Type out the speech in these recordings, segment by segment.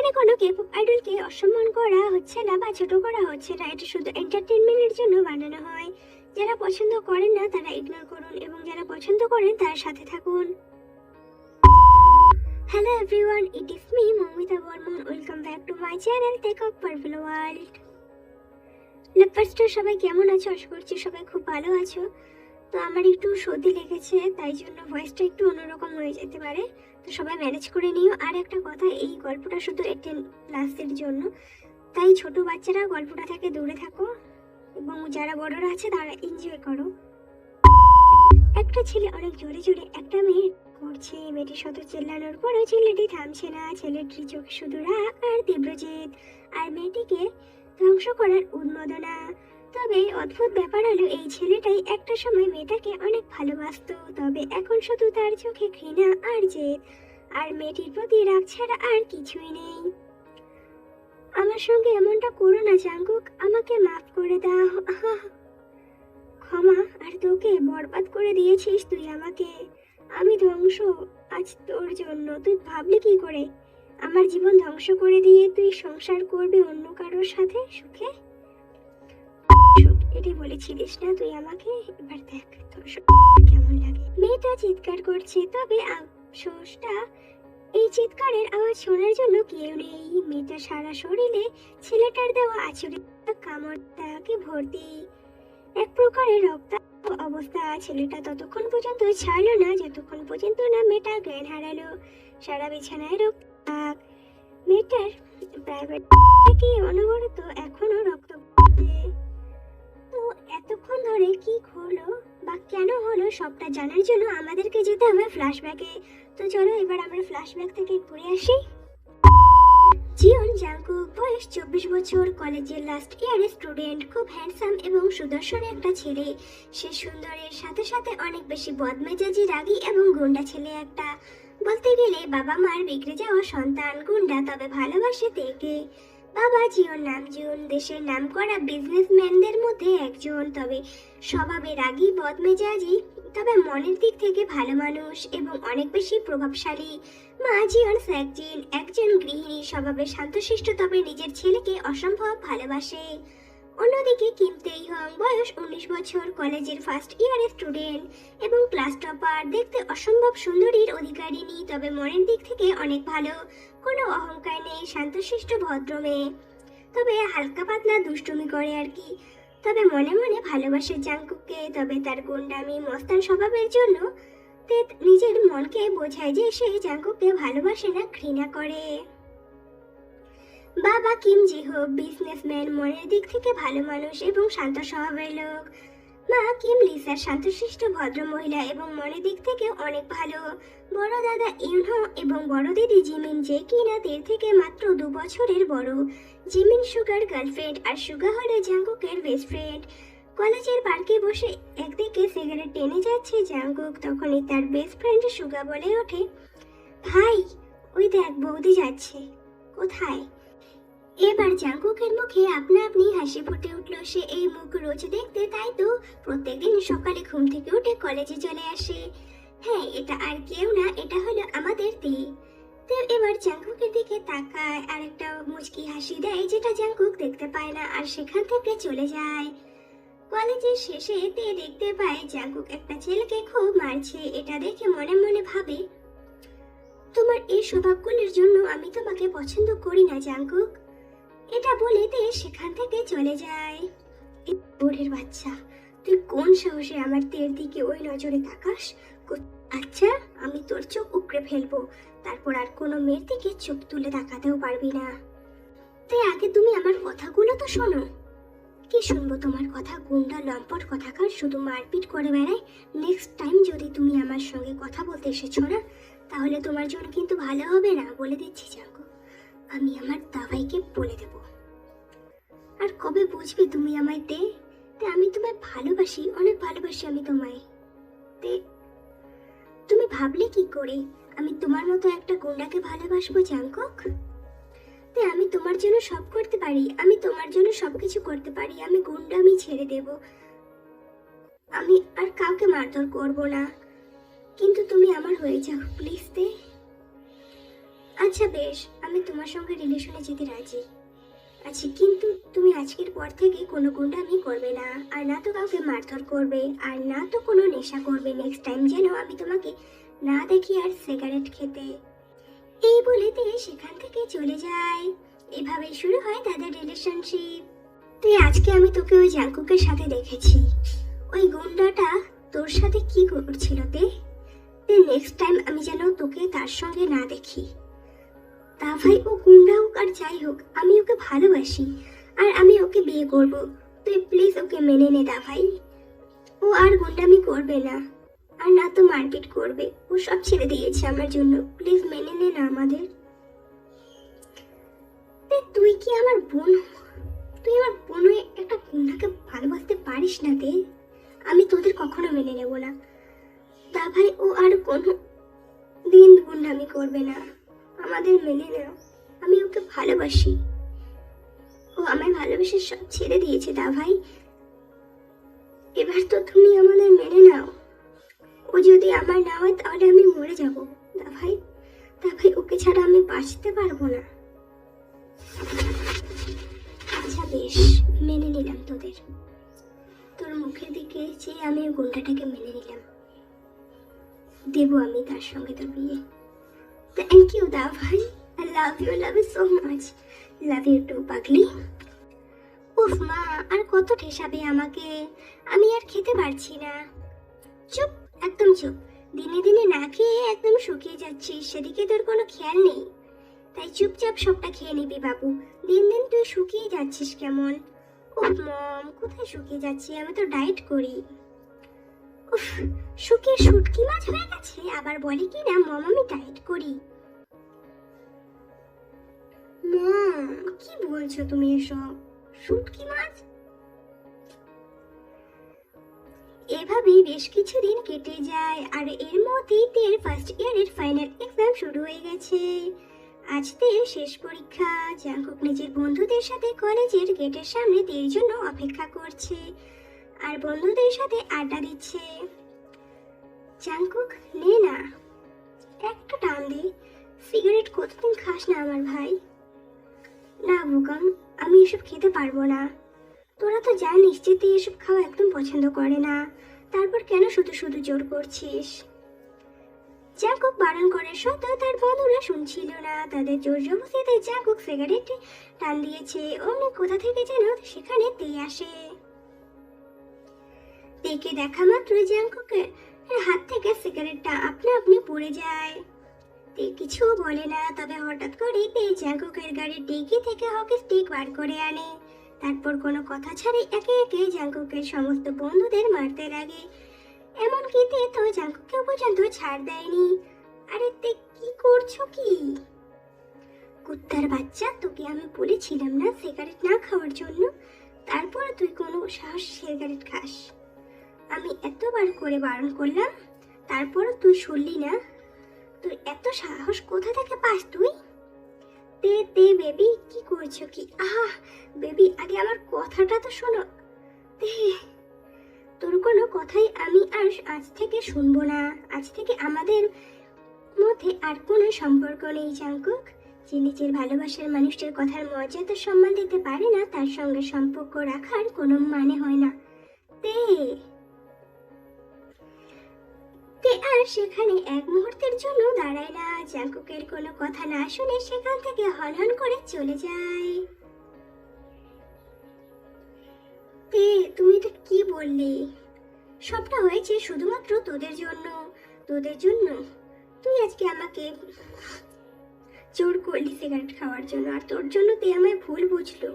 এখানে কোনো কেপপ আইডলকে অসম্মান করা হচ্ছে না বা ছোট করা হচ্ছে না, এটা শুধু এন্টারটেইনমেন্টের জন্য বানানো হয়। যারা পছন্দ করেন না তারা ইগনোর করুন এবং যারা পছন্দ করেন তার সাথে থাকুন। Hello everyone, it is me Moumita Barman. Welcome back to my channel tech of perfect world. লাভার্সটা সবাই কেমন আছো? আশা করছি সবাই খুব ভালো আছো। তো আমার একটু সর্দি লেগেছে, তাই জন্য ভয়েসটা একটু অন্যরকম হয়ে যেতে পারে, তো সবাই ম্যানেজ করে নিও। আর একটা কথা, এই গল্পটা শুধু 18+ জন্য, তাই ছোট বাচ্চারা গল্পটা থেকে দূরে থাকো এবং যারা বড়রা আছে তারা এনজয় করো। একটা ছেলে অনেক জোরে জোরে একটা মেয়ে করছে। মেয়েটি শত চেল্লানোর পরও ছেলেটি থামছে না। ছেলেটির চোখে শুধু রাগ আর তীব্র জেদ, আর মেয়েটিকে ধ্বংস করার উন্মাদনা। তবে অদ্ভুত ব্যাপার হলো, এই ছেলেটাই একটা সময় মেয়েটাকে অনেক ভালোবাসতো, তবে এখন শুধু তার চোখে ঘৃণা আর জেদ, আর মেয়েটির প্রতি রাগ ছাড়া আর কিছুই নেই। আমার সঙ্গে এমনটা করো না জাঙ্কুক, আমাকে মাফ করে দাও। ক্ষমা, আর তোকে বরবাদ করে দিয়েছিস তুই আমাকে। আমি ধ্বংস আজ তোর জন্য। তুই ভাবলি কি করে আমার জীবন ধ্বংস করে দিয়ে তুই সংসার করবি অন্য কারোর সাথে সুখে? এটি বলেছিলিস না তুই আমাকে, এবার দেখ তোর কেমন লাগে। মেয়েটা চিৎকার করছে, তবে আফসোসটা এই চিৎকারের আওয়াজ শোনার জন্য কেউ নেই। মেয়েটা সারা শরীরে ছেলেটার দেওয়া আছড়ে কামড়টাকে ভর্তি, এক প্রকারের রক্তাক্ত অবস্থা। ছেলেটা ততক্ষণ পর্যন্ত ছাড়লো না যতক্ষণ পর্যন্ত না মেয়েটা জ্ঞান হারালো। সারা বিছানায় রক্ত। মেয়েটার প্রাইভেট থেকে অনবরত এখনো রক্ত। তো এতক্ষণ ধরে কি হলো বা কেন হলো সবটা জানার জন্য আমাদেরকে যেতে হবে ফ্ল্যাশব্যাকে। তো চলো এবার আমরা ফ্ল্যাশব্যাক থেকে ঘুরে আসি। জিওন জাংকুক, বয়স 24 বছর, কলেজের লাস্ট ইয়ারের স্টুডেন্ট, খুব হ্যান্ডসাম এবং সুদর্শন একটা ছেলে। সে সুন্দরের সাথে সাথে অনেক বেশি বদমেজাজি, রাগী এবং গুন্ডা ছেলে একটা। বলতে গেলে বাবা মার বিগড়ে যাওয়া সন্তান, গুন্ডা, তবে ভালোবাসে তেকে। বাবা জিওন নামজুন, দেশের নামকরা বিজনেসম্যানদের মধ্যে একজন, তবে স্বভাবে রাগী বদমেজাজি, তবে মনের দিক থেকে ভালো মানুষ এবং অনেক বেশি প্রভাবশালী। মা জিওন স্যাকজিন, একজন গৃহিণী, স্বভাবে শান্তশিষ্ট, তবে নিজের ছেলেকে অসম্ভব ভালোবাসে। অন্যদিকে কিম তেইহং, বয়স 19 বছর, কলেজের ফার্স্ট ইয়ারের স্টুডেন্ট এবং ক্লাস টপার, দেখতে অসম্ভব সুন্দরীর অধিকারিণী, তবে মনের দিক থেকে অনেক ভালো, কোনো অহংকার নেই, শান্তশিষ্ট ভদ্র মেয়ে, তবে হালকা পাতলা দুষ্টুমি করে আর কি। তবে মনে মনে ভালোবাসে জাংকুককে, তবে তার গুন্ডামি মস্তান স্বভাবের জন্য নিজের মনকে বোঝায় যে সে জাংকুককে ভালোবাসে না, ঘৃণা করে। বাবা কিম জিহো, বিজনেসম্যান, মনের দিক থেকে ভালো মানুষ এবং শান্ত স্বভাবের লোক। মা কিম লিসা, শান্তশিষ্ট ভদ্র মহিলা এবং মনের দিক থেকে অনেক ভালো। বড় দাদা ইউনহো এবং বড় দিদি জিমিন, যে কিনা দের থেকে মাত্র 2 বছরের বড়। জিমিন সুগার গার্লফ্রেন্ড, আর সুগা হলো জাংকুকের বেস্ট ফ্রেন্ড। কলেজের পার্কে বসে একদিকে সিগারেট টেনে যাচ্ছে জাংকুক, তখনই তার বেস্ট ফ্রেন্ড সুগা বলে ওঠে, ভাই ওই দেখ বৌদি যাচ্ছে। কোথায়? এবার জাংকুকের মুখে আপনা আপনি হাসি ফুটে উঠল। সে এই মুখ রোজ দেখতে, তাই তো প্রত্যেকদিন সকালে ঘুম থেকে উঠে কলেজে চলে আসে। হ্যাঁ, এটা আর কেউ না, এটা হলো আমাদের তে। এবার জাংকুকের দিকে তাকায় আর একটা মুচকি হাসি দেয়, যেটা জাংকুক দেখতে পায় না, আর সেখান থেকে চলে যায়। কলেজের শেষে তে দেখতে পায় জাংকুক একটা ছেলেকে খুব মারছে। এটা দেখে মনে মনে ভাবে, তোমার এই স্বভাবগুলির জন্য আমি তোমাকে পছন্দ করি না জাংকুক। এটা বলে তে সেখান থেকে চলে যায়। ওরের বাচ্চা, তুই কোন সাহসে আমার তের দিকে ওই নজরে তাকাস? আচ্ছা, আমি তোর চোখ উকড়ে ফেলবো, তারপর আর কোনো মেয়ের দিকে চোখ তুলে তাকাতেও পারবি না। তাই আগে তুমি আমার কথাগুলো তো শোনো। কি শুনবো তোমার কথা? গুন্ডা লম্পট কথাকার, শুধু মারপিট করে বেড়ায়। নেক্সট টাইম যদি তুমি আমার সঙ্গে কথা বলতে এসেছো না, তাহলে তোমার জন্য কিন্তু ভালো হবে না, বলে দিচ্ছি জাঙ্কু। আমি আমার দাবাইকে বলে দেব। আর কবে বুঝবে তুমি আমায় তে? আমি তোমায় ভালোবাসি, অনেক ভালোবাসি আমি তোমায় তে। তুমি ভাবলে কি করে আমি তোমার মতো একটা গুন্ডাকে ভালোবাসবো জাংকুক? আমি তোমার জন্য সব করতে পারি, আমি তোমার জন্য সবকিছু করতে পারি। আমি গুন্ডামি ছেড়ে দেব, আমি আর কাউকে মারধর করব না, কিন্তু তুমি আমার হয়ে যাও প্লিজ তে। আচ্ছা বেশ, আমি তোমার সঙ্গে রিলেশনে যেতে রাজি আছি, কিন্তু তুমি আজকের পর থেকে কোনো গুন্ডামি করবে না, আর না তো কাউকে মারধর করবে, আর না তো কোনো নেশা করবে। নেক্সট টাইম যেন আমি তোমাকে না দেখি আর সিগারেট খেতে। এই বলে তে সেখান থেকে চলে যায়। এভাবে শুরু হয় তাদের রিলেশনশিপ। তুই আজকে আমি তোকে ওই জাঙ্কুকের সাথে দেখেছি। ওই গুন্ডাটা তোর সাথে কি করছিল তে? নেক্সট টাইম আমি যেন তোকে তার সঙ্গে না দেখি। তা ভাই ও গুন্ডা হোক আর যাই হোক, আমি ওকে ভালোবাসি আর আমি ওকে বিয়ে করব। তুই প্লিজ ওকে মেনে নে দা ভাই। ও আর গুন্ডামি করবে না, আর না তো মারপিট করবে। ও সব ছেড়ে দিয়েছে আমার জন্য, প্লিজ মেনে নে না আমাদের। তুই কি আমার বোন? তুই আমার বোন হয়ে একটা গুন্ডাকে ভালোবাসতে পারিস না তে? আমি তোদের কখনো মেনে নেব না দা ভাই। ও আর কোনো দিন গুন্ডামি করবে না, আমাদের মেনে নাও। আমি ওকে ভালোবাসি, ও আমায় ভালোবেসে সব ছেড়ে দিয়েছে দা ভাই। এবার তো তুমি আমাদের মেনে নাও। ও যদি আমার না হয় তাহলে আমি মরে যাব দা ভাই। দা ভাই ওকে ছাড়া আমি বাঁচতে পারবো না। আচ্ছা বেশ, মেনে নিলাম তোদের। তোর মুখের দিকে চেয়ে আমি ওই গুন্ডাটাকে মেনে নিলাম। দেবো আমি তার সঙ্গে তোর বিয়ে। থ্যাংক ইউ দা ভাই, I love you so much. Love you too পাগলি। উফ মা, আর কত ঠেসাবে আমাকে? আমি আর খেতে পারছি না। চুপ, একদম চুপ। দিনে দিনে না খেয়ে একদম শুকিয়ে যাচ্ছিস, সেদিকে তোর কোনো খেয়াল নেই। তাই চুপচাপ সবটা খেয়ে নিবি বাবু। দিন দিন তুই শুকিয়ে যাচ্ছিস কেমন? উফ মম, কোথায় শুকিয়ে যাচ্ছি? আমি তো ডায়েট করি। উফ, শুকিয়ে শুটকি মাছ হয়ে গেছে, আবার বলে কি না মম আমি ডায়েট করি। মম, কি বলছো তুমি এসব? শুটকি মাছ? এভাবেই বেশ কিছুদিন কেটে যায়, আর এর মধ্যেই তের ফার্স্ট ইয়ারের ফাইনাল এক্সাম শুরু হয়ে গেছে। আজ তের শেষ পরীক্ষা। জাঙ্কুক নিজের বন্ধুদের সাথে কলেজের গেটের সামনে তের জন্য অপেক্ষা করছে আর বন্ধুদের সাথে আড্ডা দিচ্ছে। জাঙ্কুক, নে না একটা টান দে। সিগারেট কতদিন খাস না আমার ভাই? না বোকাম, আমি এসব খেতে পারবো না। তোরা তো জানিস যে তুই এসব খাওয়া একদম পছন্দ করে না, তারপর কেন শুধু শুধু জোর করছিস? জাঙ্কুক বারণ করে সত্ত্বেও তার বন্ধুরা শুনছিল না। তাদের জোর জবরদস্তিতে জাঙ্কুক সিগারেটে টান দিয়েছে। অমনি কোথা থেকে যেন সেখানে তে আসে। তেকে দেখা মাত্র জাঙ্কুকের হাত থেকে সিগারেটটা আপনা আপনি পড়ে যায়। তে কিছু বলে না, তবে হঠাৎ করে তে জাঙ্কুকের গাড়ির ডিকি থেকে হকি স্টিক বার করে আনে। তারপর কোনো কথা ছাড়াই একে একে জাঙ্কুকের সমস্ত বন্ধুদের মারতে লাগে। এমনকি তে তো জাঙ্কুকেও পর্যন্ত ছাড় দেয়নি। আরে তে কি করছো কি? কুত্তার বাচ্চা, তোকে আমি বলেছিলাম না সিগারেট না খাওয়ার জন্য, তারপর তুই কোনো সাহস সিগারেট খাস? আমি এতবার করে বারণ করলাম, তারপর তুই শুনলি না? তুই এত সাহস কোথা থেকে পাস তুই? তে তে বেবি, কি করছো কি? আহা বেবি, আগে আমার কথাটা তো শোনো। তে, তোর কোনো কথাই আমি আর আজ থেকে শুনবো না। আজ থেকে আমাদের মধ্যে আর কোনো সম্পর্ক নেই জাঙ্কুক। যে নিজের ভালোবাসার মানুষটার কথার মর্যাদা সম্মান দিতে পারে না, তার সঙ্গে সম্পর্ক রাখার কোনো মানে হয় না। তে তে আর সেখানে এক মুহূর্তের জন্য দাঁড়ায় না। জাঙ্কুকের কোনো কথা না শুনে সেখান থেকে হনহন করে চলে যায়। তে, তুমি তো কি বললি? সবটা হয়েছে শুধুমাত্র তোদের জন্য। তোদের জন্য তুই আজকে আমাকে জোর করলি সিগারেট খাওয়ার জন্য, আর তোর জন্য তে আমায় ভুল বুঝলো।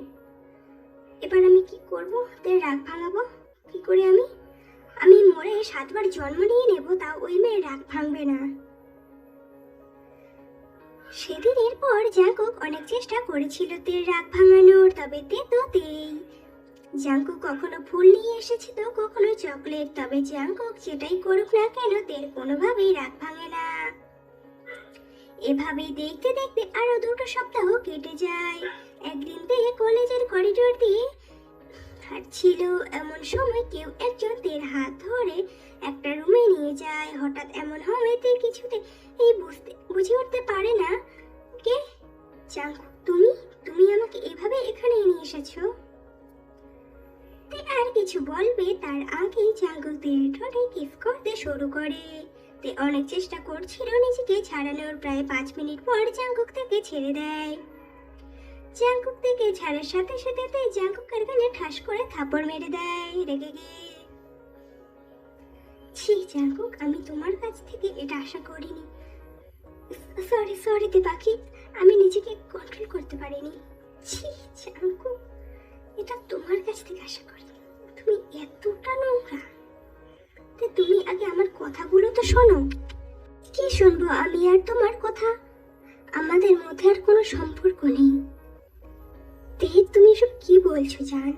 এবার আমি কি করব? তে রাগ ভাঙাবো কি করে? আমি মরে 7 বার জন্ম নিয়ে নেব, তাও ওই মেয়ের রাগ ভাঙবে না। সেদিনের পর জাঙ্কুক অনেক চেষ্টা করেছিল তের রাগ ভাঙানোর, তবে তে তো তেই। জাঙ্কুক কখনো ফুল নিয়ে এসেছে তো কখনো চকলেট, তবে জাঙ্কুক যেটাই করুক না কেন তের কোনোভাবেই রাগ ভাঙে না। এভাবেই দেখতে দেখতে আরো 2টো সপ্তাহ কেটে যায়। একদিন তে কলেজের করিডোর দিয়ে হাঁটছিল, এমন সময় কেউ একজন তের হাত ধরে একটা রুমে নিয়ে যায়। হঠাৎ এমন হয় তে কিছুতে বুঝে উঠতে পারে না কে জাঙ্কুকের ঠোঁটে কিস করতে শুরু করে। তে অনেক চেষ্টা করছিল নিজেকে ছাড়ানোর। প্রায় 5 মিনিট পর জাঙ্কুক তাকে ছেড়ে দেয়। জাঙ্কুক থেকে ছাড়ার সাথে সাথে তে জাঙ্কুকের গালে ঠাস করে থাপড় মেরে দেয় রেগে গিয়ে। ছি জাঙ্কুক, আমি তোমার কাছ থেকে এটা আশা করিনি। সরি সরি তে পাখি, আমি নিজেকে কন্ট্রোল করতে পারিনি। ছি জাঙ্কুক, এটা তোমার কাছ থেকে আশা করিনি। তুমি এতটা নোংরা। তে তুমি আগে আমার কথাগুলো তো শোনো। কি শুনবো আমি আর তোমার কথা? আমাদের মধ্যে আর কোনো সম্পর্ক নেই। তে তুমি সব কি বলছো জান?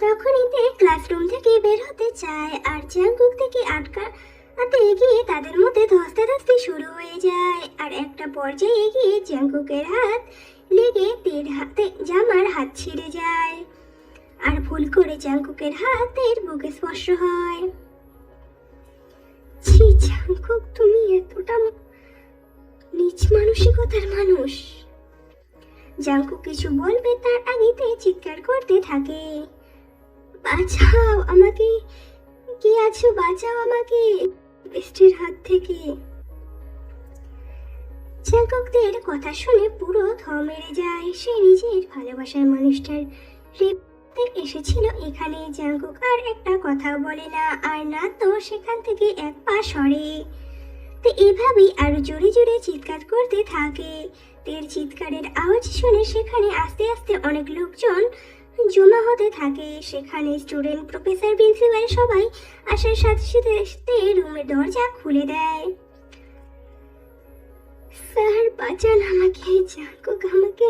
তখনই তে ক্লাসরুম থেকে বের হতে চায় আর জাঙ্কুক থেকে আটকাতে গিয়ে তাদের মধ্যে ধস্তাধস্তি শুরু হয়ে যায়। আর একটা পর্যায়ে গিয়ে জাঙ্কুকের হাত লেগে তের হাতে জামার হাত ছিঁড়ে যায় আর ভুল করে জাঙ্কুকের হাতের বুকে স্পর্শ হয়। ছি জাঙ্কুক, তুমি এতটা নিচ মানসিকতার মানুষ। জাঙ্কুক কিছু বলবে তার আগেতে চিৎকার করতে থাকে, বাঁচাও আমাকে, কে আছো বাঁচাও আমাকে বেস্টের হাত থেকে। জাঙ্কুকদের কথা শুনে পুরো থ মেরে যায়। সে নিজের ভালোবাসার মানুষটার রেপতে এসেছিল এখানে। জাঙ্কুক আর একটা কথাও বলে না আর না তো সেখান থেকে এক পা সরে। তো এভাবেই আরো জোরে জোরে চিৎকার করতে থাকে। তের চিৎকারের আওয়াজ শুনে সেখানে আস্তে আস্তে অনেক লোকজন জমা হতে থাকে। সেখানে স্টুডেন্ট, প্রফেসর, প্রিন্সিপাল সবাই আসার সাথে সাথে রুমের দরজা খুলে দেয়। স্যার বাঁচান আমাকে, জাঙ্কুক আমাকে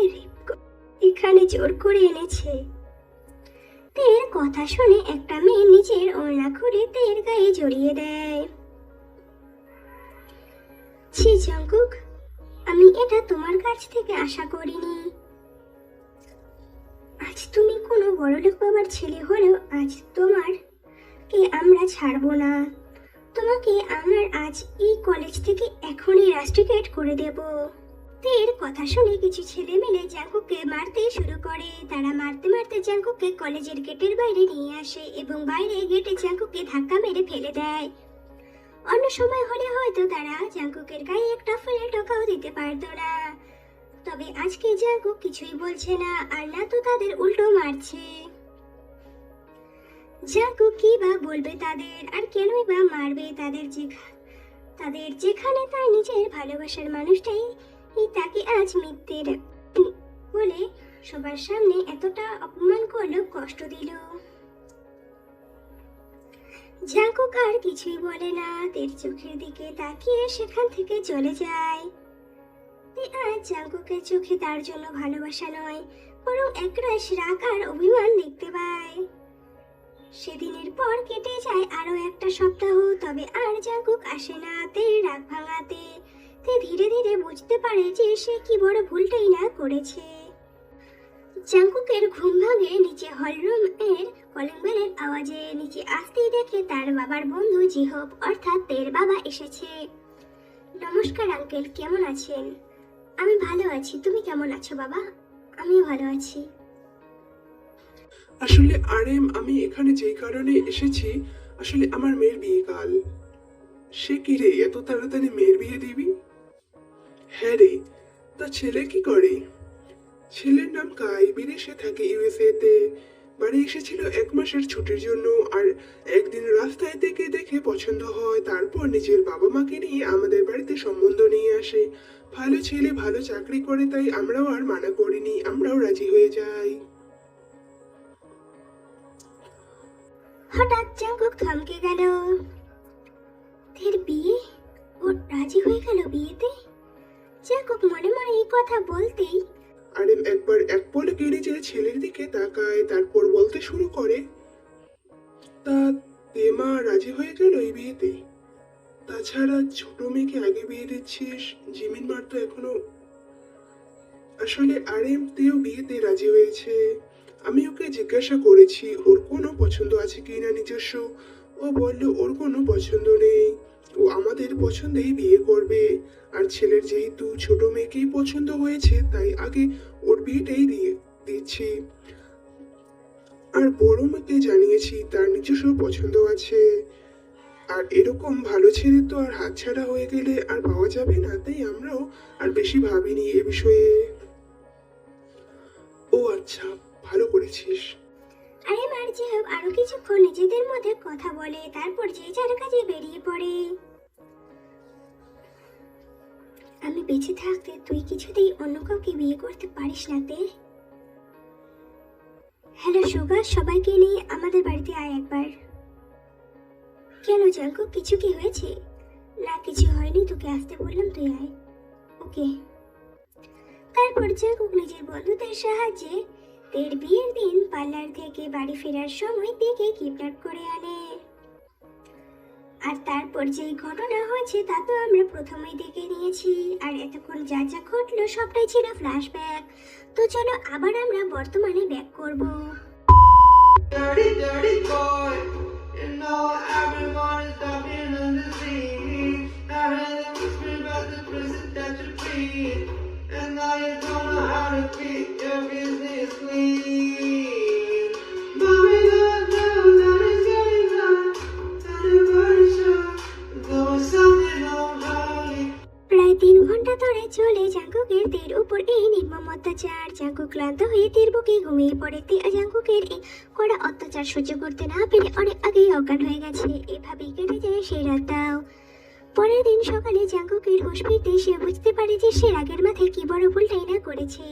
এখানে জোর করে এনেছে। তের কথা শুনে একটা মেয়ে নিজের ওড়না খুলে তের গায়ে জড়িয়ে দেয়। ছি জাঙ্কুক, আমি এটা তোমার কাছ থেকে আশা করিনি। আজ তুমি কোনো বড়লোক বাবার ছেলে হলেও আজ তোমাকে আমরা ছাড়বো না। তোমাকে আমার আজ এই কলেজ থেকে এখনই রাস্টিকেট করে দেব। তের কথা শুনে কিছু ছেলে মিলে জাঙ্কুককে মারতে শুরু করে। তারা মারতে মারতে জাঙ্কুককে কলেজের গেটের বাইরে নিয়ে আসে এবং বাইরে গেটে জাঙ্কুককে ধাক্কা মেরে ফেলে দেয়। অন্য সময় হলে হয়তো তারা জাঙ্কুকের গায়ে একটা ফুলের টোকাও দিতে পারতো না, তবে আজকে জাঙ্কুক কিছুই বলছে না আর না তো তাদের উল্টো মারছে। জাঙ্কুক কি বা বলবে তাদের আর কেনই বা মারবে তাদের যেখানে তার নিজের ভালোবাসার মানুষটাই তাকে আজ মিথ্যের বলে সবার সামনে এতটা অপমান করলো, কষ্ট দিল। জাঙ্কুক আর কিছুই বলে না, তের চোখের দিকে তাকিয়ে সেখান থেকে চলে যায়। আজ জাঙ্কুকের চোখে তার জন্য ভালোবাসা নয় বরং একরাশ রাগ আর অভিমান দেখতে পায়। সেদিনের পর কেটে যায় আরো একটা সপ্তাহ, তবে আর জাঙ্কুক আসে না তের রাগ ভাঙাতে। তে ধীরে ধীরে বুঝতে পারে যে সে কি বড় ভুলটাই না করেছে। জাঙ্কুকের ঘুম ভাঙে নিচে হলরুম এর কলিং বেলের আওয়াজে। নিচে আসতেই দেখে তার বাবার বন্ধু জিহব অর্থাৎ তের বাবা এসেছে। নমস্কার আঙ্কেল, কেমন আছেন? আমি ভালো আছি, তুমি কেমন আছো বাবা? আমিও ভালো আছি। আসলে আরএম, আমি এখানে যেই কারণে এসেছি, আসলে আমার মেয়ের বিয়ে কাল। সে কি রে, এত তাড়াতাড়ি মেয়ের বিয়ে দিবি? হ্যাঁ রে, তা ছেলে কি করে? ছেলের নাম কাই, বিদেশে থাকে ইউএসএ তে। বাড়ি এসেছিল 1 মাসের ছুটির জন্য। আর একদিন রাস্তায় থেকে দেখে পছন্দ হয়, তারপর নিজের বাবা মাকে নিয়ে আমাদের বাড়িতে সম্বন্ধ নিয়ে আসে। ভালো ছেলে, ভালো চাকরি করে, তাই আমরাও আর মানা করিনি, আমরাও রাজি হয়ে যাই। হঠাৎ জাঙ্কুক থমকে গেল। তের বিয়ে? ও রাজি হয়ে গেল বিয়েতে? জাঙ্কুক মনে মনে এই কথা বলতেই আরএম একবার এক পলকে নিজের ছেলের দিকে তাকায়, তারপর বলতে শুরু করে, তা তেমা রাজি হয়ে গেল এই বিয়েতে? তাছাড়া ছোট মেয়েকে আগে বিয়ে দিচ্ছিস, জিমিন মার তো এখনো। আসলে আরএম তেও বিয়েতে রাজি হয়েছে। আমি ওকে জিজ্ঞাসা করেছি ওর কোনো পছন্দ আছে কিনা নিজস্ব। ও বলল ওর কোনো পছন্দ নেই, ও আমাদের পছন্দেই বিয়ে করবে। আর ছেলের যেহেতু ছোট মেয়েকেই পছন্দ হয়েছে, তাই আগে ওর বিয়েটাই দিয়ে দিচ্ছি। আর বড় মেয়েকে জানিয়েছি তার নিজস্ব পছন্দ আছে। আর এরকম ভালো ছেলে তো আর হাতছাড়া হয়ে গেলে আর পাওয়া যাবে না, তাই আমরাও আর বেশি ভাবিনি এ বিষয়ে। ও আচ্ছা, ভালো করেছিস। আরে মার যে হোক আরো কিছুক্ষণ নিজেদের মধ্যে কথা বলে, তারপর যে যার কাজে বেরিয়ে পড়ে। আমি বেঁচে থাকতে তুই কিছুতেই অন্য কাউকে বিয়ে করতে পারিস না তে। হ্যালো সুগা, সবাইকে নিয়ে আমাদের বাড়িতে আয় একবার। কেন জাঙ্কু, কিছু কি হয়েছে? না কিছু হয়নি, তোকে আসতে বললাম, তুই আয়। ওকে। তারপর জাঙ্কুক নিজের বন্ধুদের সাহায্যে তের বিয়ের দিন পার্লার থেকে বাড়ি ফেরার সময় তেকে কিডন্যাপ করে আনে। আর তারপর যেই ঘটনা হয়েছে তা তো আমরা প্রথমেই দেখে নিয়েছি, আর এতক্ষণ যা যা ঘটলো সবটাই ছিল ফ্ল্যাশব্যাক। তো চলো আবার আমরা বর্তমানে ব্যাক করব। Dirty, dirty boy. You know everyone is talking on the scene. I heard them whispering about the prison that you breathe. And now you don't know how to keep your business clean. But we don't know that it's getting hot. Tell the body shot. Doing something unholy. প্রায় 3 ঘন্টা ধরে চলে জাঙ্কুকের তের উপর এই নির্মম অত্যাচার। জাঙ্কুক ক্লান্ত হয়ে তের বুকে ঘুমিয়ে পড়ে। তে জাঙ্কুকের এই কড়া অত্যাচার সহ্য করতে না পেরে অনেক আগেই অজ্ঞান হয়ে গেছে। এভাবেই কেটে যায় সেই রাতটাও। পরের দিন সকালে জাঙ্কুকের হুঁশ ফিরতে সে বুঝতে পারে যে সে রাগের মাথায় কি বড় ভুলটাই না করেছে।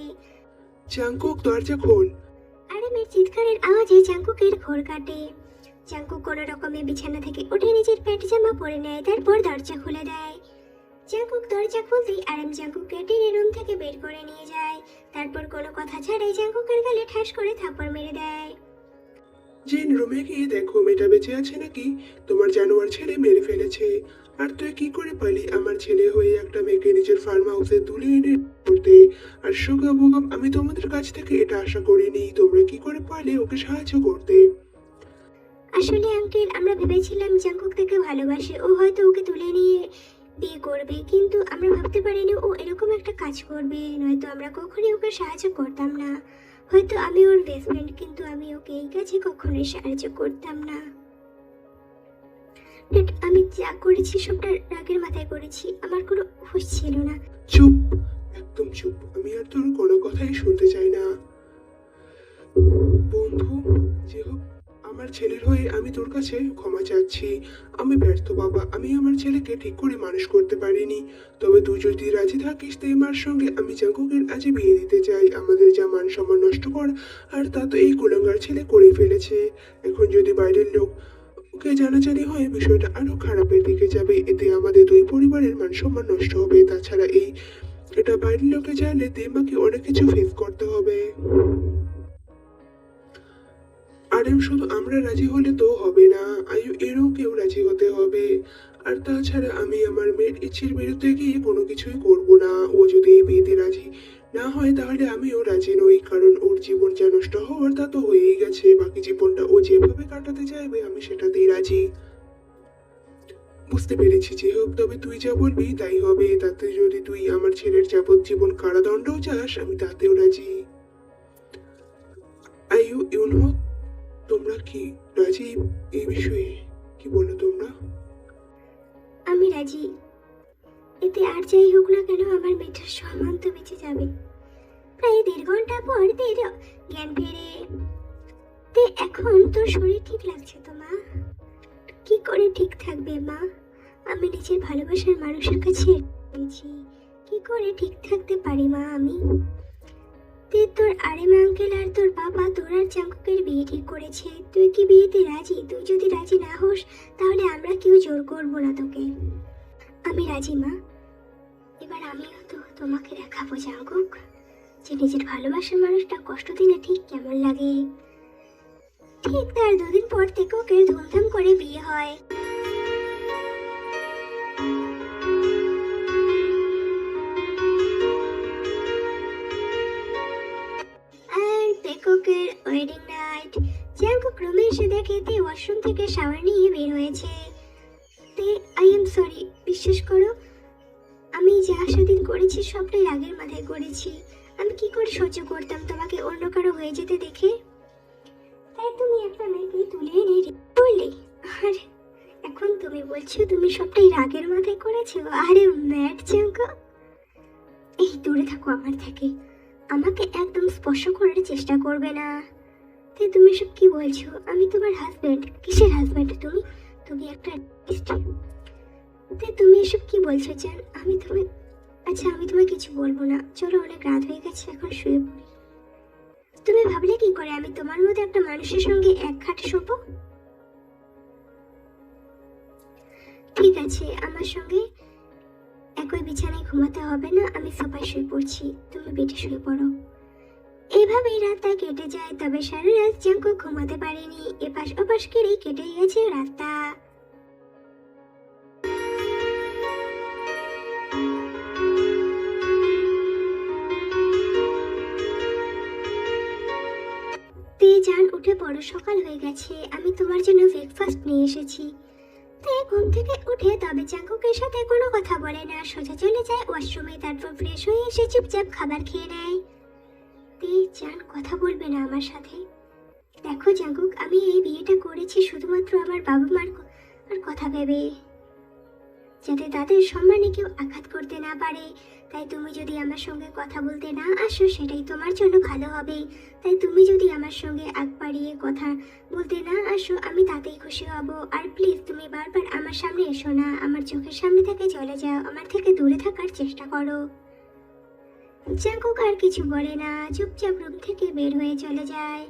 জাঙ্কুক, দরজা খোল। আরামের চিৎকারের আওয়াজে জাঙ্কুকের ঘোর কাটে। জাঙ্কুক কোনো রকমে বিছানা থেকে উঠে নিজের প্যান্ট জামা পরে নেয়, তারপর দরজা খুলে দেয়। জাঙ্কুক দরজা খুলতেই আরাম জাঙ্কুককে টেনে রুম থেকে বের করে নিয়ে যায়। তারপর কোনো কথা ছাড়াই জাঙ্কুকের গালে ঠাস করে থাপ্পড় মেরে দেয়। জিন, রুমে গিয়ে দেখো মেয়েটা বেঁচে আছে নাকি। তোমার জানোয়ার ছেলে মেরে ফেলেছে। আর তুই কি করে পারলি আমার ছেলে হয়ে একটা মেয়েকে নিজের ফার্ম হাউসে তুলে এনে করতে? আর সুগা ভোগম, আমি তোমাদের কাছ থেকে এটা আশা করিনি। তোমরা কি করে পারলে ওকে সাহায্য করতে? আসলে আঙ্কেল, আমরা ভেবেছিলাম জাঙ্কুক তাকে ভালোবাসে, ও হয়তো ওকে তুলে নিয়ে বিয়ে করবে, কিন্তু আমরা ভাবতে পারিনি ও এরকম একটা কাজ করবে। নয়তো আমরা কখনোই ওকে সাহায্য করতাম না। হয়তো আমি ওর বেস্ট ফ্রেন্ড, কিন্তু আমি ওকে এই কাজে কখনোই সাহায্য করতাম না। ড্যাড, আমি যা করেছি সবটা রাগের মাথায় করেছি, আমার কোনো হুঁশ ছিল না। চুপ, একদম চুপ। আমি আর তোর কোনো কথাই শুনতে চাই না। বন্ধু, যে হোক, আমার ছেলের হয়ে আমি তোর কাছে ক্ষমা চাচ্ছি। আমি ব্যর্থ বাবা, আমি আমার ছেলেকে ঠিক করে মানুষ করতে পারিনি। তবে তুই যদি রাজি থাকিস তেমার সঙ্গে আমি জাঙ্কুকের আজই বিয়ে দিতে চাই। আমাদের যা মান সম্মান নষ্ট কর, আর তা তো এই কুলাঙ্গার ছেলে করে ফেলেছে। এখন যদি বাইরের লোক ওকে জানাজানি হয়, বিষয়টা আরো খারাপের দিকে যাবে। এতে আমাদের দুই পরিবারের মান সম্মান নষ্ট হবে। তাছাড়া এটা বাইরের লোকে জানলে তেমাকে অনেক কিছু ফেস করতে হবে। আরেম, শুধু আমরা রাজি হলে তো হবে না, এরও কেউ রাজি হতে হবে। আর তাছাড়া আমি আমার মেয়ের ইচ্ছের বিরুদ্ধে গিয়ে কোনো কিছুই করব না। ও যদি এই বিয়েতে রাজি না হয় তাহলে আমিও রাজি নই, কারণ ওর জীবন যা নষ্ট হওয়ার তা তো হয়েই গেছে। বাকি জীবনটা ও যেভাবে কাটাতে চাইবে আমি সেটাতেই রাজি। বুঝতে পেরেছি যে হোক, তবে তুই যা বলবি তাই হবে। তাতে যদি তুই আমার ছেলের যাবজ্জীবন কারাদণ্ডও চাস আমি তাতেও রাজি। ইউনো, তোমরা কি রাজি এই বিষয়ে? কি বলো তোমরা? আমি রাজি। এতে আর যাই হোক না কেন আমার মেয়েটার সম্মান তো বেঁচে যাবে। প্রায় 1.5 ঘন্টা পর তের জ্ঞান ফেরে। তে এখন তোর শরীর ঠিক লাগছে তো মা? কি করে ঠিক থাকবে মা? আমি নিজের ভালোবাসার মানুষের কাছে পেয়েছি, কি করে ঠিক থাকতে পারি মা আমি? তে তোর আরেম আঙ্কেল আর তোর বাবা তোর আর জাঙ্কুকের বিয়ে ঠিক করেছে। তুই কি বিয়েতে রাজি? তুই যদি রাজি না হোস তাহলে আমরা কেউ জোর করবো না তোকে। আমি রাজি মা। এবার আমিও তো তোমাকে দেখাবো জাঙ্কুক, যে নিজের ভালোবাসার মানুষটা কষ্ট দিলে ঠিক কেমন লাগে। ঠিক তার 2 দিন পর তেকুকের ধুমধাম করে বিয়ে হয়। আর তেকুকের ওয়েডিং নাইট। জাঙ্কুক রুমে এসে দেখে তে ওয়াশরুম থেকে শাওয়ার নিয়ে বের হয়েছে। তে আই এম সরি, বিশ্বাস করো আমি যা সেদিন করেছি সবটাই রাগের মাথায় করেছি। আমি কি করে সহ্য করতাম তোমাকে অন্য কারো হয়ে যেতে দেখে। তুমি একটা মেয়েকে তুলে এনে বললে, আর এখন তুমি বলছো তুমি সবটাই রাগের মাথায় করেছো? আরে ম্যাড জাঙ্কু, এই দূরে থাকো আমার থেকে, আমাকে একদম স্পর্শ করার চেষ্টা করবে না। তাই তুমি সব কি বলছো? আমি তোমার হাজবেন্ড। কিসের হাজবেন্ড তুমি? তুমি একটা স্ত্রী। তাই তুমি এসব কি বলছো জান? আচ্ছা আমি তোমায় কিছু বলবো না, চলো অনেক রাত হয়ে গেছে, এখন শুয়ে পড়ি। তুমি ভাবলে কি করে আমি তোমার মতো একটা মানুষের সঙ্গে এক খাটে শোবো? ঠিক আছে, আমার সঙ্গে একই বিছানায় ঘুমাতে হবে না, আমি সোফায় শুয়ে পড়ছি, তুমি বেডে শুয়ে পড়ো। এইভাবেই রাতটা কেটে যায়। তবে সারা রাত জাঙ্কু ঘুমাতে পারেনি, এপাশ ওপাশ করেই কেটে গেছে রাতটা। তে জান উঠে পড়ো, সকাল হয়ে গেছে, আমি তোমার জন্য ব্রেকফাস্ট নিয়ে এসেছি। তে ঘুম থেকে উঠে তবে জাঙ্কুকের সাথে কোনো কথা বলে না, সোজা চলে যায় ওয়াশরুমে, তারপর ফ্রেশ হয়ে এসে চুপচাপ খাবার খেয়ে নেয়। তে জান কথা বলবে না আমার সাথে? দেখো জাঙ্কুক, আমি এই বিয়েটা করেছি শুধুমাত্র আমার বাবা মার আর কথা ভেবে, যাতে তাদের সম্মানে কেউ আঘাত করতে না পারে। তাই তুমি যদি আমার সঙ্গে কথা বলতে না আসো সেটাই তোমার জন্য ভালো হবে। তাই তুমি যদি আমার সঙ্গে আগ বাড়িয়ে কথা বলতে না আসো আমি তাতেই খুশি হব। আর প্লিজ তুমি বারবার আমার সামনে এসো না, আমার চোখের সামনে থেকে চলে যাও, আমার থেকে দূরে থাকার চেষ্টা করো। জাঙ্কুক আর কিছু বলে না, চুপচাপ রুম থেকে বের হয়ে চলে যায়।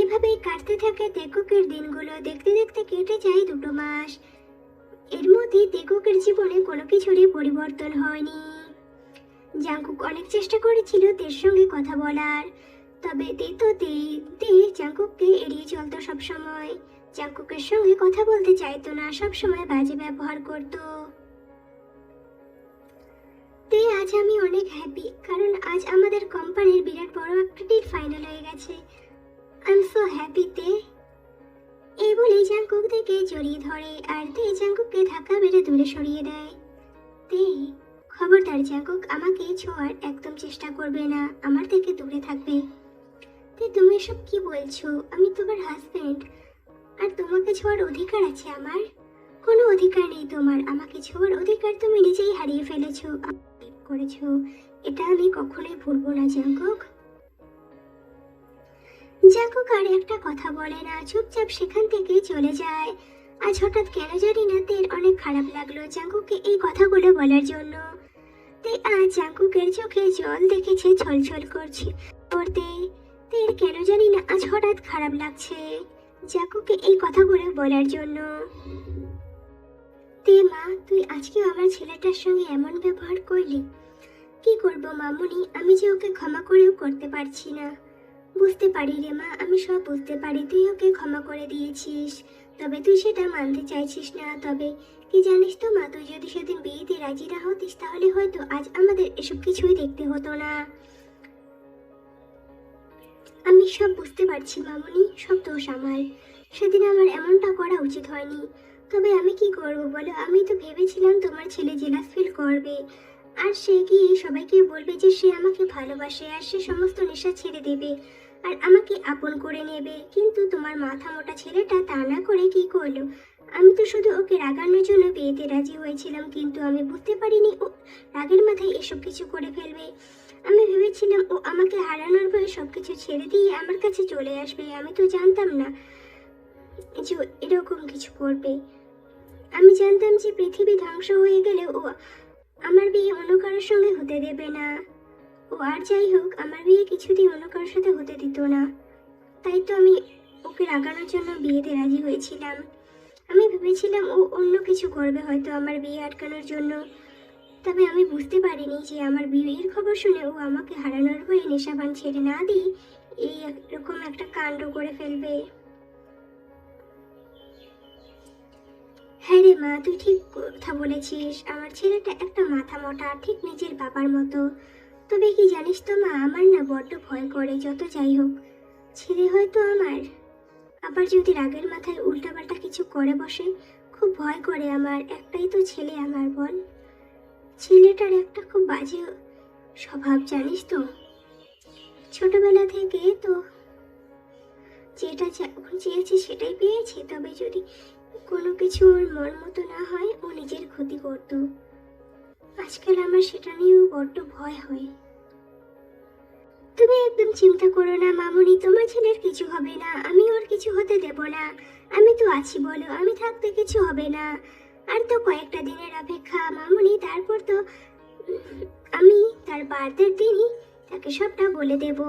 এভাবেই কাটতে থাকে তেকুকের দিনগুলো। দেখতে দেখতে কেটে যায় 2 মাস। এর মধ্যে তেকুকের জীবনে কোনো কিছুরই পরিবর্তন হয়নি। জাঙ্কুক অনেক চেষ্টা করেছিল তের সঙ্গে কথা বলার, তবে তে জাঙ্কুককে এড়িয়ে চলতো সবসময়। জাঙ্কুকের সঙ্গে কথা বলতে চাইতো না, সবসময় বাজে ব্যবহার করতো। তে আজ আমি অনেক হ্যাপি, কারণ আজ আমাদের কোম্পানির বিরাট বড় একটা ডিল ফাইনাল হয়ে গেছে। আই এম সো হ্যাপি তে। এই বলে জাঙ্কুক থেকে জড়িয়ে ধরে আর তে জাঙ্কুককে ধাক্কা মেরে দূরে সরিয়ে দেয়। তে খবরদার জাঙ্কুক, আমাকে ছোঁয়ার একদম চেষ্টা করবে না, আমার থেকে দূরে থাকবে। তে তুমি এসব কি বলছো? আমি তোমার হাজবেন্ড, আর তোমাকে ছোঁয়ার অধিকার আছে আমার? কোনো অধিকার নেই তোমার, আমাকে ছোঁয়ার অধিকার তুমি নিজেই হারিয়ে ফেলেছো করেছো, এটা আমি কখনোই ভুলবো না জাঙ্কুক। জাঙ্কুক আর একটা কথা বলে না, চুপচাপ সেখান থেকে চলে যায়। আজ হঠাৎ কেন জানি না তের অনেক খারাপ লাগলো জাঙ্কুককে এই কথাগুলো বলার জন্য। তে আজ জাঙ্কুকের চোখে জল দেখেছে ছলছল করতে। তের কেন জানি না আজ হঠাৎ খারাপ লাগছে জাঙ্কুককে এই কথাগুলো বলার জন্য। তে মা, তুই আজকে আমার ছেলেটার সঙ্গে এমন ব্যবহার করলি, কি করবো মামুনি, আমি যে ওকে ক্ষমা করেও করতে পারছি না। বুঝতে পারি রে মা, আমি সব বুঝতে পারি, তুই ওকে ক্ষমা করে দিয়েছিস, তবে তুই সেটা মানতে চাইছিস না। তবে কি জানিস তো মা, তুই যদি সেদিন বিয়েতে রাজি না হতিস তাহলে হয়তো আজ আমাদের এসব কিছুই দেখতে হতো না। আমি সব বুঝতে পারছি মামুনি, সব দোষ আমার, সেদিন আমার এমনটা করা উচিত হয়নি। তবে আমি কি করব বলো, আমি তো ভেবেছিলাম তোমার ছেলে জেলাস ফিল করবে, আর সে গিয়ে সবাইকে বলবে যে সে আমাকে ভালোবাসে, আর সে সমস্ত নেশা ছেড়ে দেবে আর আমাকে আপন করে নেবে। কিন্তু তোমার মাথা মোটা ছেলেটা তা না করে কি করলো, আমি তো শুধু ওকে রাগানোর জন্য বিয়েতে রাজি হয়েছিলাম, কিন্তু আমি বুঝতে পারিনি ও রাগের মাথায় এসব কিছু করে ফেলবে। আমি ভেবেছিলাম ও আমাকে হারানোর ভয়ে সবকিছু ছেড়ে দিয়ে আমার কাছে চলে আসবে, আমি তো জানতাম না যে ও এরকম কিছু করবে। আমি জানতাম যে পৃথিবী ধ্বংস হয়ে গেলে ও আমার বিয়ে অন্য কারোর সঙ্গে হতে দেবে না। ও আর যাই হোক, আমার বিয়ে কিছুতেই অন্য কারোর সাথে হতে দিত না। তাই তো আমি ওকে রাগানোর জন্য বিয়েতে রাজি হয়েছিলাম। আমি ভেবেছিলাম ও অন্য কিছু করবে হয়তো আমার বিয়ে আটকানোর জন্য, তবে আমি বুঝতে পারিনি যে আমার বিয়ের খবর শুনে ও আমাকে হারানোর ভয়ে নেশাপান ছেড়ে না দিয়ে এই এরকম একটা কাণ্ড করে ফেলবে। হ্যাঁ রে মা, তুই ঠিক কথা বলেছিস, আমার ছেলেটা একটা মাথা মোটা, ঠিক নিজের বাবার মতো। তবে কি জানিস তো মা, আমার না বড্ড ভয় করে, যত যাই হোক ছেলে হয়তো আমার, আবার যদি রাগের মাথায় উল্টাপাল্টা কিছু করে বসে, খুব ভয় করে আমার। একটাই তো ছেলে আমার, বল। ছেলেটার একটা খুব বাজে স্বভাব জানিস তো, ছোটবেলা থেকে তো যেটা চেয়েছে সেটাই পেয়েছে, তবে যদি কোনো কিছু ওর মন মতো না হয় ও নিজের ক্ষতি করতো। আজকাল আমার সেটা নিয়েও বড্ড ভয় হয়। তুমি একদম চিন্তা করো না মামুনি, তোমার ছেলের কিছু হবে না, আমি ওর কিছু হতে দেব না। আমি তো আছি বলো, আমি থাকতে কিছু হবে না। আর তো কয়েকটা দিনের অপেক্ষা মামুনি, তারপর তো আমি তার বার্থডের দিনই তাকে সবটা বলে দেব।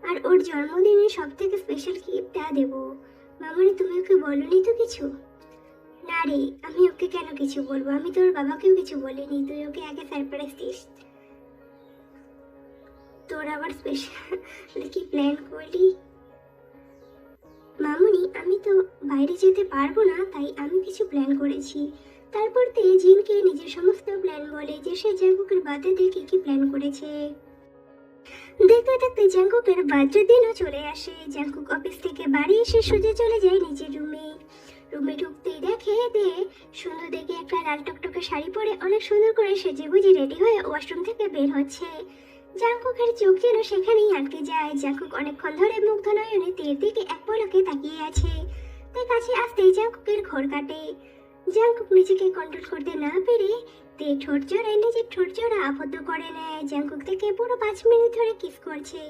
আর ওর জন্মদিনে সব থেকে স্পেশাল গিফটটা দেব। মামুনি তুমি ওকে বলনি তো কিছু? না রে, আমি ওকে কেন কিছু বলবো, আমি তোর বাবাকেও কিছু বলিনি, তুই ওকে আগে সারপ্রাইজ দিস। তোর আবার স্পেশাল কি প্ল্যান করলি? মামুনি আমি তো বাইরে যেতে পারবো না, তাই আমি কিছু প্ল্যান করেছি। তারপর তে জিনকে নিজের সমস্ত প্ল্যান বলে যে সে জাঙ্কুকের বার্থডে কি কি প্ল্যান করেছে। দেখতে দেখতে জাঙ্কুকের বার্থডে দিনও চলে আসে। জাঙ্কুক অফিস থেকে বাড়ি এসে সোজা চলে যায় নিজের রুমে। রুমে ঢুকতেই দেখে সুন্দর দেখে একটা লাল টকটকে শাড়ি পরে অনেক সুন্দর করে সেজে গুজে রেডি হয়ে ওয়াশরুম থেকে বের হচ্ছে। জাঙ্কুকের চোখ যেন সেখানেই আটকে যায়। জাঙ্কুক অনেকক্ষণ ধরে মুগ্ধ নয়নে তের দিকে এক পলকে তাকিয়ে আছে। তার কাছে আসতেই জাঙ্কুকের ঘোর কাটে। জাঙ্কুক নিজেকে কন্ট্রোল করতে না পেরে তে ঠোঁট জোড়ায় নিজের ঠোঁট জোড়া আবদ্ধ করে নেয়। জাঙ্কুক থেকে পুরো 5 মিনিট ধরে কিস করছে।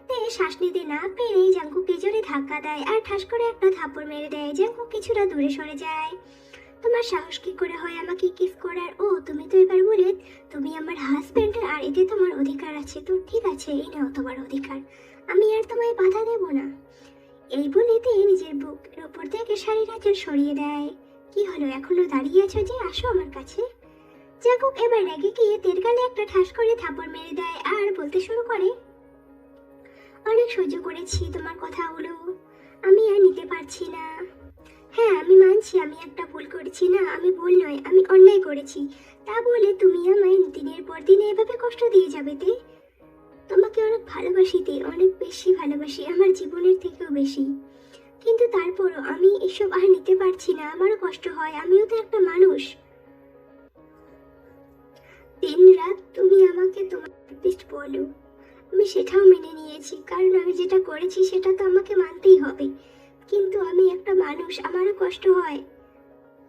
তে শ্বাস নিতে না পেরে জাঙ্কুককে জোরে ধাক্কা দেয় আর ঠাস করে একটা থাপ্পড় মেরে দেয়। জাঙ্কুক কিছুটা দূরে সরে যায়। তোমার সাহস কি করে হয় আমাকে কিস করার? ও তুমি তো এবার বলে তুমি আমার হাজবেন্ড, আর এতে তোমার অধিকার আছে। তো ঠিক আছে, এই নাও তোমার অধিকার, আমি আর তোমায় বাধা দেব না। এই বলে তে নিজের বুকের ওপর থেকে শাড়ির আঁচল সরিয়ে দেয়। কি হলো, এখনো দাঁড়িয়ে আছো যে? আসো আমার কাছে। জাঙ্কুক এবার রেগে গিয়ে তের গালে একটা ঠাস করে থাপড় মেরে দেয় আর বলতে শুরু করে, অনেক সহ্য করেছি তোমার কথাগুলো, আমি আর নিতে পারছি না। হ্যাঁ আমি মানছি আমি একটা ভুল করেছি। না আমি ভুল নয়, আমি অন্যায় করেছি। তা বলে তুমি আমায় দিনের পর দিন এভাবে কষ্ট দিয়ে যাবে? তে তোমাকে অনেক ভালোবাসি তে, অনেক বেশি ভালোবাসি, আমার জীবনের থেকেও বেশি। কিন্তু তারপরও আমি এসব আর নিতে পারছি না, আমারও কষ্ট হয়, আমিও তো একটা মানুষ। দিন রাত তুমি আমাকে তোমার বেস্ট বলো, আমি সেটাও মেনে নিয়েছি, কারণ আমি যেটা করেছি সেটা তো আমাকে মানতেই হবে। কিন্তু আমি একটা মানুষ, আমারও কষ্ট হয়,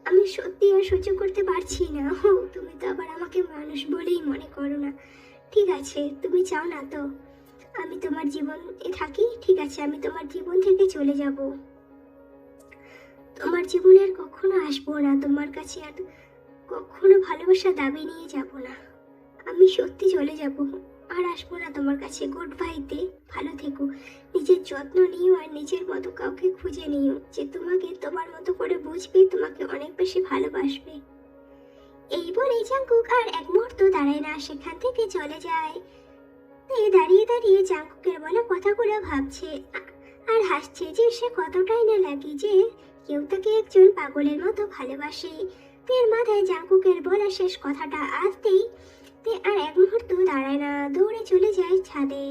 আমি সত্যি আর সহ্য করতে পারছি না। ও তুমি তো আবার আমাকে মানুষ বলেই মনে করো না। ঠিক আছে, তুমি চাও না তো আমি তোমার জীবনে থাকি? ঠিক আছে, আমি তোমার জীবন থেকে চলে যাব, তোমার জীবনে আর কখনো আসবো না, তোমার কাছে আর কখনো ভালোবাসা দাবি নিয়ে যাব না, আমি সত্যি চলে যাব, আর আসবো না তোমার কাছে। গুড বাই তে, ভালো থেকো, নিজের যত্ন নিও আর নিজের মতো কাউকে খুঁজে নিও যে তোমাকে তোমার মতো করে বুঝবে, তোমাকে অনেক বেশি ভালোবাসবে। এই বলে জাঙ্কুক আর এক মুহূর্ত দাঁড়ায় না, সেখান থেকে চলে যায়। তে দাঁড়িয়ে দাঁড়িয়ে জাঙ্কুকের বলা কথাগুলো ভাবছে আর হাসছে যে সে কতটাই না লাগে যে কেউ তাকে একজন পাগলের মতো ভালোবাসে। তের মাথায় জাঙ্কুকের বলা শেষ কথাটা আসতেই তে আর এক মুহূর্ত দাঁড়ায় না, দৌড়ে চলে যায় ছাদে।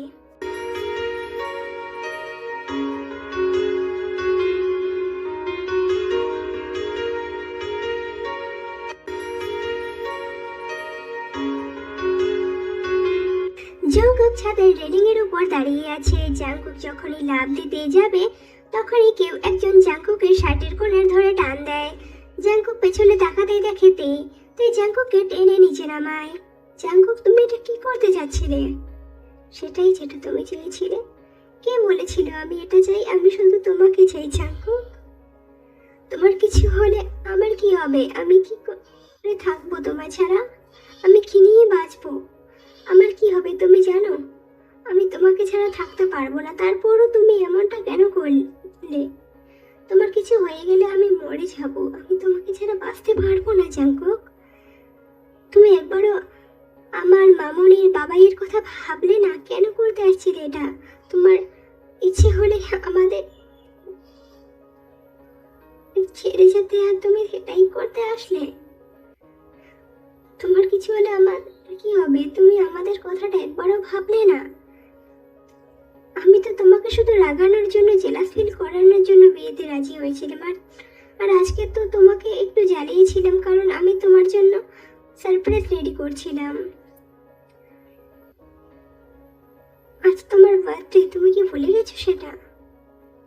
জাঙ্কুক ছাদের রেলিং এর উপর দাঁড়িয়ে আছে। জাঙ্কুক যখনই লাফ দিতে যাবে তখনই কেউ একজন জাঙ্কুকের শার্টের কলার ধরে টান দেয়। জাঙ্কুক পেছনে তাকাতেই দেখে তুই জাঙ্কুককে টেনে নিচে নামায়। জাঙ্কুক তুমি এটা কি করতে যাচ্ছিলে? সেটাই যেটা তুমি চেয়েছিলে। কে বলেছিল আমি এটা চাই? আমি শুধু তোমাকে চাই জাঙ্কুক। তোমার কিছু হলে আমার কি হবে? আমি কি করে থাকবো তোমার ছাড়া? আমি কি নিয়ে বাঁচবো? আমার কি হবে তুমি জানো? আমি তোমাকে ছাড়া থাকতে পারবো না, তারপরও তুমি এমনটা কেন করলে? তোমার কিছু হয়ে গেলে আমি মরে যাব, আমি তোমাকে ছাড়া বাঁচতে পারবো না জাঙ্কুক। তুমি একবারও আমার মামুনির বাবাইয়ের কথা ভাবলে না? কেন করতে আসছিলে এটা? তোমার ইচ্ছে হলে আমাদের ছেড়ে যেতে আর তুমি সেটাই করতে আসলে। তোমার কিছু হলে আমার কি হবে? তুমি আমাদের কথাটা একবারও ভাবলে না? আমি তো তোমাকে শুধু রাগানোর জন্য, জেলাস ফিল করানোর জন্য বিয়েতে রাজি হয়েছিলাম, আর আজকে তো তোমাকে একটু জ্বালিয়েছিলাম কারণ আমি তোমার জন্য সারপ্রাইজ রেডি করছিলাম। আজ তোমার বার্থডে, তুমি কি ভুলে গেছো সেটা?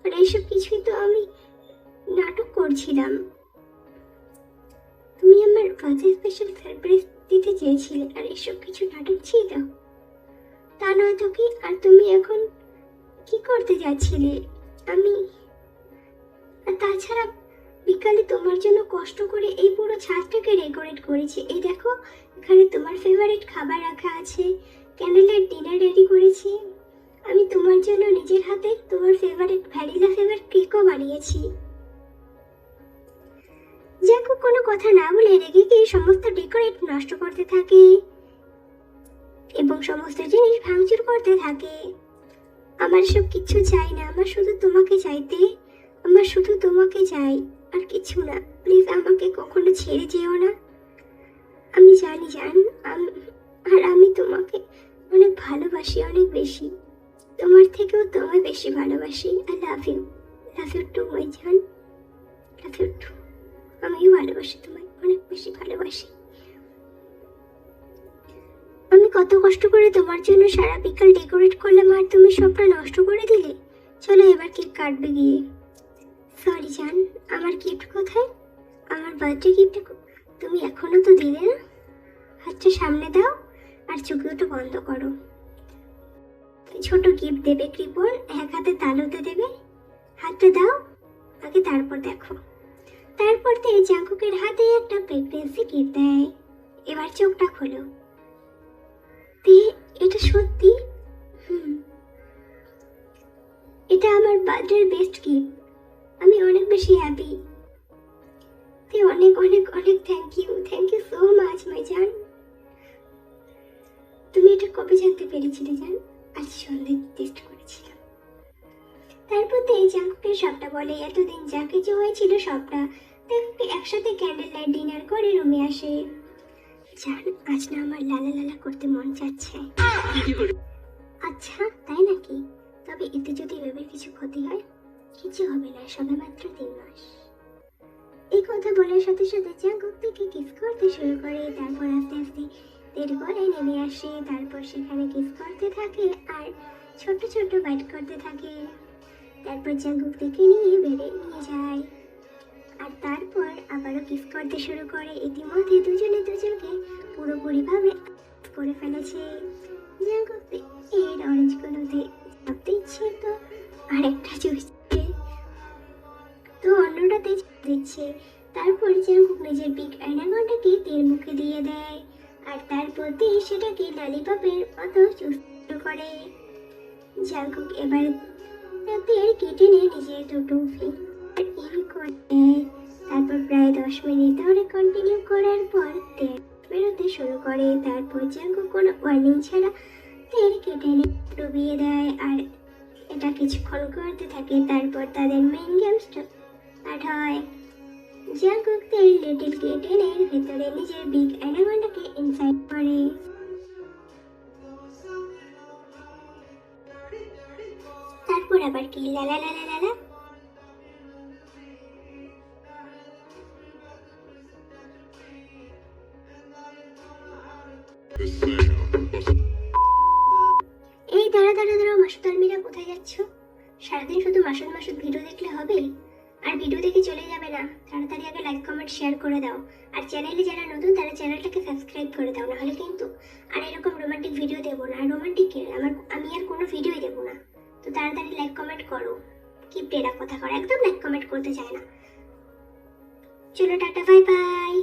আর এইসব কিছুই তো আমি নাটক করছিলাম। তুমি আমার বার্থডে স্পেশাল সারপ্রাইজ দিতে চেয়েছিলে, আর এসব কিছু নাটক ছিল। তা নয় তো কি? আর তুমি এখন কি করতে যাচ্ছিলে? আর তাছাড়া বিকালে তোমার জন্য কষ্ট করে এই পুরো ছাদটাকে ডেকোরেট করেছি। এই দেখো, এখানে তোমার ফেভারিট খাবার রাখা আছে, ক্যান্ডেল ডিনার রেডি করেছি। আমি তোমার জন্য নিজের হাতে তোমার ফেভারিট ভ্যানিলা ফ্লেভার কেকও বানিয়েছি। জ্যাকো কোনো কথা না বলে রেগে গিয়ে সমস্ত ডেকোরেট নষ্ট করতে থাকে এবং সমস্ত জিনিস ভাঙচুর করতে থাকে। আমার সব কিছু চাই না, আমার শুধু তোমাকে চাইতে, আমার শুধু তোমাকে চাই, আর কিছু না। প্লিজ আমাকে কখনো ছেড়ে যেও না। আমি জানি আর আমি তোমাকে অনেক ভালোবাসি, অনেক বেশি। তোমার থেকেও তোমায় বেশি ভালোবাসি। I love you too my জান, লাভ ইউ টু। আমিও ভালোবাসি তোমায়, অনেক বেশি ভালোবাসি। আমি কত কষ্ট করে তোমার জন্য সারা বিকাল ডেকোরেট করলাম, আর তুমি সবটা নষ্ট করে দিলে। চলো এবার কেক কাটবে গিয়ে। সরি জান, আমার গিফট কোথায়? আমার বার্থডে গিফট তুমি এখনো তো দিলে না। হাতটা সামনে দাও আর চোখ দুটো বন্ধ করো। ছোট গিফট দেবে কৃপন, এক হাতে তালুতে দেবে। হাতটা দাও আগে, তারপর দেখো। তারপর জাঙ্কুকের হাতে একটা প্রেগনেন্সি গিফট দেয়। এবার চোখটা খোলো। এটা সত্যি? এটা আমার বার্থডের বেস্ট গিফট। আমি অনেক বেশি হ্যাপি। অনেক অনেক অনেক thank you so much my জান। তুমি এটা কবে জানতে পেরেছিলে জান? আজ সন্ধ্যে টেস্ট করেছিলাম। তারপর জাঙ্কুকের সবটা বলে, এতদিন যা কিছু হয়েছিল সবটা। তারপর একসাথে ক্যান্ডেল লাইট ডিনার করে রুমে আসে। জান, আজ না আমার লালা লালা করতে মন চাচ্ছে। আচ্ছা তাই নাকি? তবে এতে যদি বেবির কিছু ক্ষতি হয়? কিছু হবে না, সবে মাত্র 3 মাস। এই কথা বলার সাথে সাথে জাঙ্কুক থেকে কিস করতে শুরু করে। তারপর আস্তে আস্তে তের গলায় নেমে আসে। তারপর সেখানে কিস করতে থাকে আর ছোট ছোট বাইট করতে থাকে। তারপর জাঙ্কুক থেকে নিয়ে বেড়ে নিয়ে যায় আর তারপর আবারও কিস করতে শুরু করে। ইতিমধ্যে দুজনে দুজনকে পুরোপুরিভাবে করে ফেলেছে। জাঙ্কুক এর অরেঞ্জ গুলোতে চাপতে ইচ্ছে তো আরেকটা চুষছে, তো অন্যটাতে দিচ্ছে। তারপর জাঙ্কুক নিজের বিগ অ্যানাকন্ডাকে তেল মুখে দিয়ে দেয় আর তারপর সেটাকে ললিপপের মতো চুষতে করে। জাঙ্কুক এবার তেল কেটে নিয়ে নিজের দুটো ফিঙ্গার ইন করে দেয়। তারপর প্রায় 10 মিনিট ধরে কন্টিনিউ করার পর তেল বেরোতে শুরু করে। তারপর জাঙ্কুক কোনো ওয়ার্নিং ছাড়া তেল কেটে নিয়ে ডুবিয়ে দেয় আর এটা কিছুক্ষণ করতে থাকে। তারপর তাদের মেইন গেম স্টার্ট হয়। জাঙ্কুক তেল লিটল কিটেনের ভেতরে নিজের বিগ অ্যানাকন্ডাকে ইনসাইড করে। তারপর আবার কি লালা লালা লালা। এই দাঁড়া মাসুদ আলমিরা, কোথায় যাচ্ছ? সারাদিন শুধু মাসুদ ভিডিও দেখলে হবে? আর ভিডিও দেখে চলে যাবে না, তাড়াতাড়ি আগে লাইক কমেন্ট শেয়ার করে দাও। আর চ্যানেলে যারা নতুন তারা চ্যানেলটাকে সাবস্ক্রাইব করে দাও, নাহলে কিন্তু আর এরকম রোমান্টিক ভিডিও দেবো না। আর রোমান্টিক আমি আর কোনো ভিডিওই দেবো না। তো তাড়াতাড়ি লাইক কমেন্ট করো। কি পেরা কথা করো, একদম লাইক কমেন্ট করতে চায় না। চলো টাটা, বাই বাই।